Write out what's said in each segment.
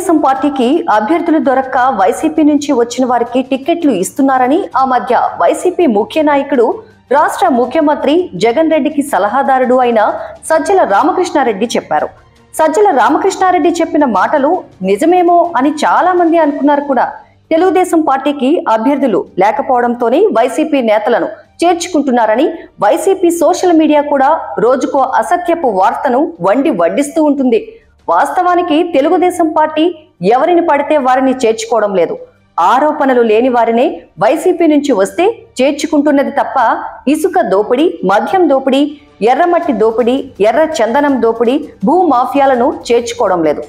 తెలుగుదేశం పార్టీకి అభ్యర్థులు దొరక్క వైసీపీ నుంచి వచ్చిన వారికి టికెట్లు ఇస్తున్నారని ఆ మధ్య వైసీపీ ముఖ్య నాయకుడు రాష్ట్ర ముఖ్యమంత్రి జగన్ రెడ్డికి సలహాదారుడు అయిన సజ్జల రామకృష్ణారెడ్డి చెప్పారు. సజ్జల రామకృష్ణారెడ్డి చెప్పిన మాటలు నిజమేమో అని చాలా మంది అనుకున్నారు కూడా. తెలుగుదేశం పార్టీకి అభ్యర్థులు లేకపోవడంతోనే వైసీపీ నేతలను చేర్చుకుంటున్నారని వైసీపీ సోషల్ మీడియా కూడా రోజుకో అసత్యపు వార్తను వడ్డిస్తూ ఉంటుంది. వాస్తవానికి తెలుగుదేశం పార్టీ ఎవరిని పడితే వారిని చేర్చుకోవడం లేదు. ఆరోపణలు లేని వారినే వైసీపీ నుంచి వస్తే చేర్చుకుంటున్నది తప్ప ఇసుక దోపిడీ, మద్యం దోపిడీ, ఎర్రమట్టి దోపిడీ, ఎర్ర చందనం దోపిడీ, భూ మాఫియాలను చేర్చుకోవడం లేదు.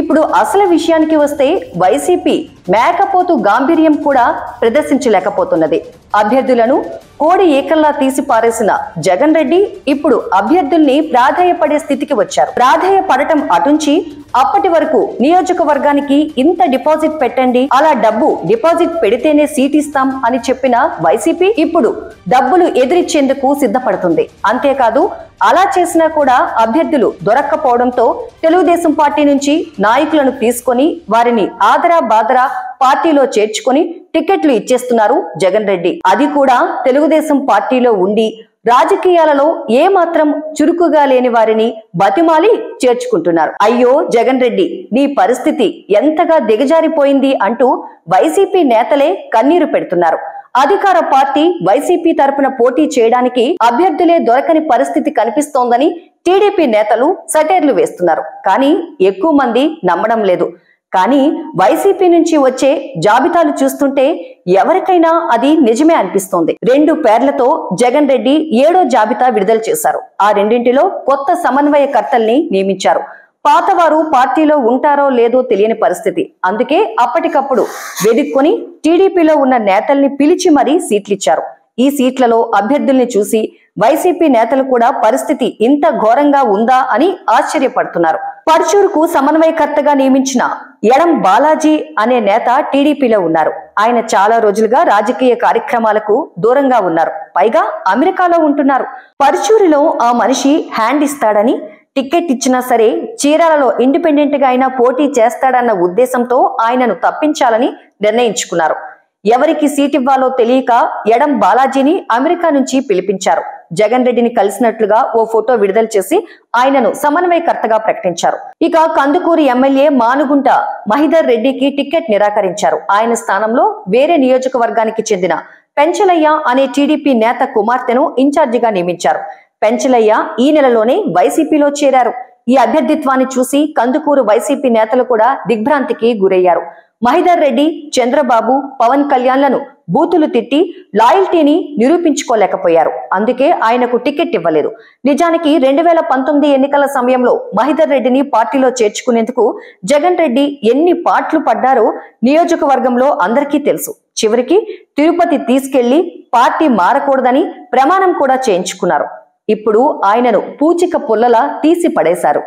ఇప్పుడు అసలు విషయానికి వస్తే వైసీపీ మేకపోతు గాంభీర్యం కూడా ప్రదర్శించలేకపోతున్నది. అభ్యర్థులను కోడి ఏకల్లా తీసి పారేసిన జగన్ రెడ్డి ఇప్పుడు అభ్యర్థుల్ని ప్రాధేయపడే స్థితికి వచ్చారు. ప్రాధేయపడటం అటుంచి అప్పటి వరకు నియోజకవర్గానికి ఇంత డిపాజిట్ పెట్టండి, అలా డబ్బు డిపాజిట్ పెడితేనే సీట్ ఇస్తాం అని చెప్పిన వైసీపీ ఇప్పుడు డబ్బులు ఎదిరిచ్చేందుకు సిద్ధపడుతుంది. అంతేకాదు అలా చేసినా కూడా అభ్యర్థులు దొరక్కపోవడంతో తెలుగుదేశం పార్టీ నుంచి నాయకులను తీసుకొని వారిని ఆదరా బాదరా పార్టీలో చేర్చుకొని టికెట్లు ఇచ్చేస్తున్నారు జగన్ రెడ్డి. అది కూడా తెలుగుదేశం పార్టీలో ఉండి రాజకీయాలలో ఏ మాత్రం చురుకుగా లేని వారిని బతిమాలి చేర్చుకుంటున్నారు. అయ్యో జగన్ రెడ్డి, నీ పరిస్థితి ఎంతగా దిగజారిపోయింది అంటూ వైసీపీ నేతలే కన్నీరు పెడుతున్నారు. అధికార పార్టీ వైసీపీ తరపున పోటీ చేయడానికి అభ్యర్థులే దొరకని పరిస్థితి కనిపిస్తోందని టీడీపీ నేతలు సెటైర్లు వేస్తున్నారు. కానీ ఎక్కువ మంది నమ్మడం లేదు. కానీ వైసీపీ నుంచి వచ్చే జాబితాలు చూస్తుంటే ఎవరికైనా అది నిజమే అనిపిస్తోంది. 2 పేర్లతో జగన్ రెడ్డి 7వ జాబితా విడుదల చేశారు. ఆ రెండింటిలో కొత్త సమన్వయకర్తల్ని నియమించారు. పాతవారు పార్టీలో ఉంటారో లేదో తెలియని పరిస్థితి. అందుకే అప్పటికప్పుడు వెదుక్కొని టీడీపీలో ఉన్న నేతల్ని పిలిచి మరీ సీట్లిచ్చారు. ఈ సీట్లలో అభ్యర్థుల్ని చూసి వైసీపీ నేతలు కూడా పరిస్థితి ఇంత ఘోరంగా ఉందా అని ఆశ్చర్యపడుతున్నారు. పర్చూరుకు సమన్వయకర్తగా నియమించిన ఎడం బాలాజీ అనే నేత టీడీపీలో ఉన్నారు. ఆయన చాలా రోజులుగా రాజకీయ కార్యక్రమాలకు దూరంగా ఉన్నారు. పైగా అమెరికాలో ఉంటున్నారు. పర్చూరులో ఆ మనిషి హ్యాండ్ ఇస్తాడని, టికెట్ ఇచ్చినా సరే చీరాలలో ఇండిపెండెంట్ గా అయినా పోటీ చేస్తాడన్న ఉద్దేశంతో ఆయనను తప్పించాలని నిర్ణయించుకున్నారు. ఎవరికి సీట్ ఇవ్వాలో తెలియక ఎడం బాలాజీని అమెరికా నుంచి పిలిపించారు. జగన్ రెడ్డిని కలిసినట్లుగా ఓ ఫోటో విడుదల చేసి ఆయనను సమన్వయకర్తగా ప్రకటించారు. ఇక కందుకూరు ఎమ్మెల్యే మానుగుంట మహిధర్ రెడ్డికి టికెట్ నిరాకరించారు. ఆయన స్థానంలో వేరే నియోజకవర్గానికి చెందిన పెంచలయ్య అనే టీడీపీ నేత కుమార్తెను ఇన్ఛార్జిగా నియమించారు. పెంచలయ్య ఈ నెలలోనే వైసీపీలో చేరారు. ఈ అభ్యర్థిత్వాన్ని చూసి కందుకూరు వైసీపీ నేతలు కూడా దిగ్భ్రాంతికి గురయ్యారు. మహిధర్ రెడ్డి, చంద్రబాబు, పవన్ కళ్యాణ్లను బూతులు తిట్టి లాయల్టీని నిరూపించుకోలేకపోయారు. అందుకే ఆయనకు టికెట్ ఇవ్వలేదు. నిజానికి 2019 ఎన్నికల సమయంలో మహిధర్ రెడ్డిని పార్టీలో చేర్చుకునేందుకు జగన్ రెడ్డి ఎన్ని పాట్లు పడ్డారో నియోజకవర్గంలో అందరికీ తెలుసు. చివరికి తిరుపతి తీసుకెళ్లి పార్టీ మారకూడదని ప్రమాణం కూడా చేయించుకున్నారు. ఇప్పుడు ఆయనను పూచిక పుల్లలా తీసి పడేశారు.